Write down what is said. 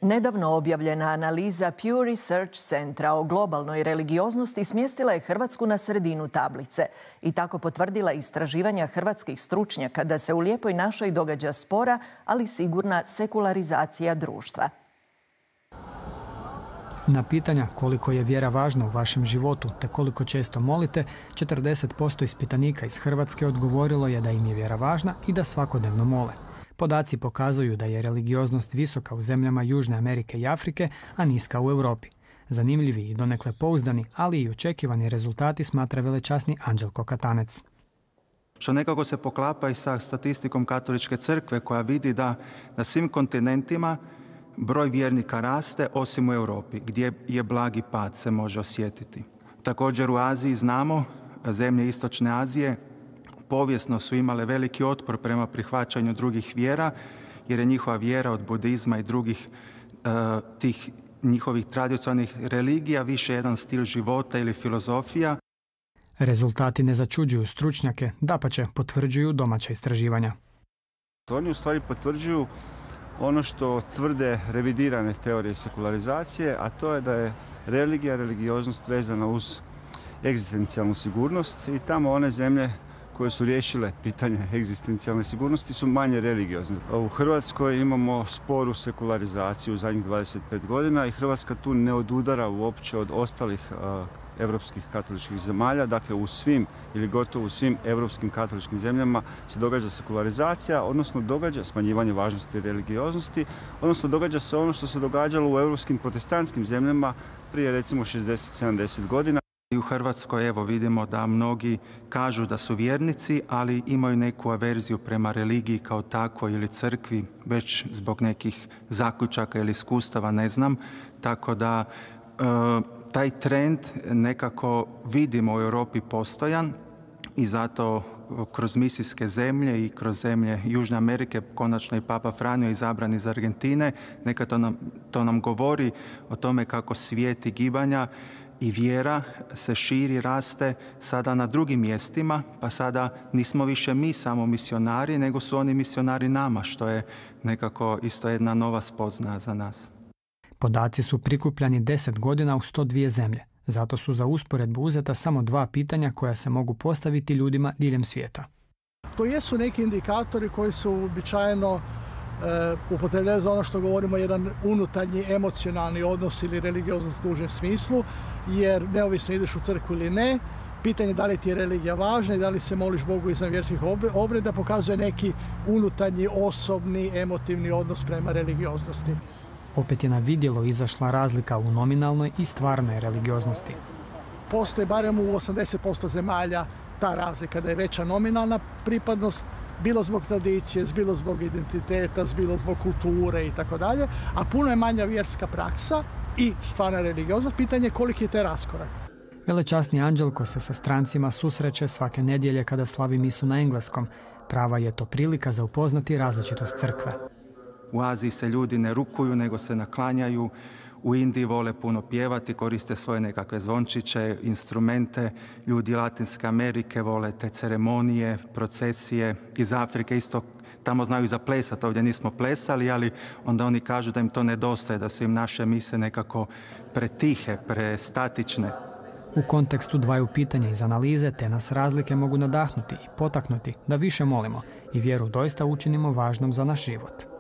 Nedavno objavljena analiza Pew Research Centra o globalnoj religioznosti smjestila je Hrvatsku na sredinu tablice i tako potvrdila istraživanja hrvatskih stručnjaka da se u lijepoj našoj događa spora, ali sigurna sekularizacija društva. Na pitanja koliko je vjera važna u vašem životu te koliko često molite, 40% ispitanika iz Hrvatske odgovorilo je da im je vjera važna i da svakodnevno mole. Podaci pokazuju da je religioznost visoka u zemljama Južne Amerike i Afrike, a niska u Europi. Zanimljivi i donekle pouzdani, ali i očekivani rezultati smatra velečasni Anđelko Katanec. Što nekako se poklapa i sa statistikom Katoličke crkve koja vidi da na svim kontinentima broj vjernika raste osim u Europi gdje je blagi pad se može osjetiti. Također u Aziji znamo, zemlje Istočne Azije povijesno su imale veliki otpor prema prihvaćanju drugih vjera jer je njihova vjera od budizma i drugih tih njihovih tradicionalnih religija više jedan stil života ili filozofija. Rezultati ne začuđuju stručnjake, dapače potvrđuju domaća istraživanja. Oni u stvari potvrđuju ono što tvrde revidirane teorije sekularizacije, a to je da je religioznost vezana uz egzistencijalnu sigurnost i tamo one zemlje koje su riješile pitanje egzistencijalne sigurnosti su manje religiozne. U Hrvatskoj imamo sporu sekularizaciju u zadnjih 25 godina i Hrvatska tu ne odudara uopće od ostalih europskih katoličkih zemalja. Dakle, u svim ili gotovo u svim europskim katoličkim zemljama se događa sekularizacija, odnosno događa smanjivanje važnosti religioznosti, odnosno događa se ono što se događalo u europskim protestantskim zemljama prije recimo 60-70 godina. I u Hrvatskoj evo vidimo da mnogi kažu da su vjernici, ali imaju neku averziju prema religiji kao takvoj ili crkvi, već zbog nekih zaključaka ili iskustava, ne znam. Tako da taj trend nekako vidimo u Europi postojan i zato kroz misijske zemlje i kroz zemlje Južne Amerike, konačno i Papa Franjo izabran iz Argentine, neka to nam govori o tome kako svijet i gibanja i vjera se širi, raste sada na drugim mjestima, pa sada nismo više mi samo misionari, nego su oni misionari nama, što je nekako isto jedna nova spoznaja za nas. Podaci su prikupljani 10 godina u 102 zemlje. Zato su za usporedbu uzeta samo 2 pitanja koja se mogu postaviti ljudima diljem svijeta. To jesu neki indikatori koji su uobičajeno upotrebljaju za ono što govorimo jedan unutarnji emocionalni odnos ili religioznost u užem smislu, jer neovisno ideš u crkvu ili ne, pitanje da li ti je religija važna i da li se moliš Bogu izvan vjerskih obreda pokazuje neki unutarnji, osobni, emotivni odnos prema religioznosti. Opet je na vidjelo izašla razlika u nominalnoj i stvarnoj religioznosti. Postoji barem u 80% zemalja ta razlika da je veća nominalna pripadnost, bilo zbog tradicije, bilo zbog identiteta, bilo zbog kulture i tako dalje, a puno je manja vjerska praksa i stvarna religioznost. Pitanje je koliki je taj raskorak. Velečasni Anđelko se sa strancima susreće svake nedjelje kada slavi misu na engleskom. Prava je to prilika za upoznati različitost crkve. U Aziji se ljudi ne rukuju, nego se naklanjaju. U Indiji vole puno pjevati, koriste svoje nekakve zvončiće, instrumente. Ljudi Latinske Amerike vole te ceremonije, procesije. Iz Afrike isto tamo znaju zaplesati, ovdje nismo plesali, ali onda oni kažu da im to nedostaje, da su im naše mise nekako pretihe, prestatične. U kontekstu 2 pitanja iz analize te nas razlike mogu nadahnuti i potaknuti da više molimo i vjeru doista učinimo važnom za naš život.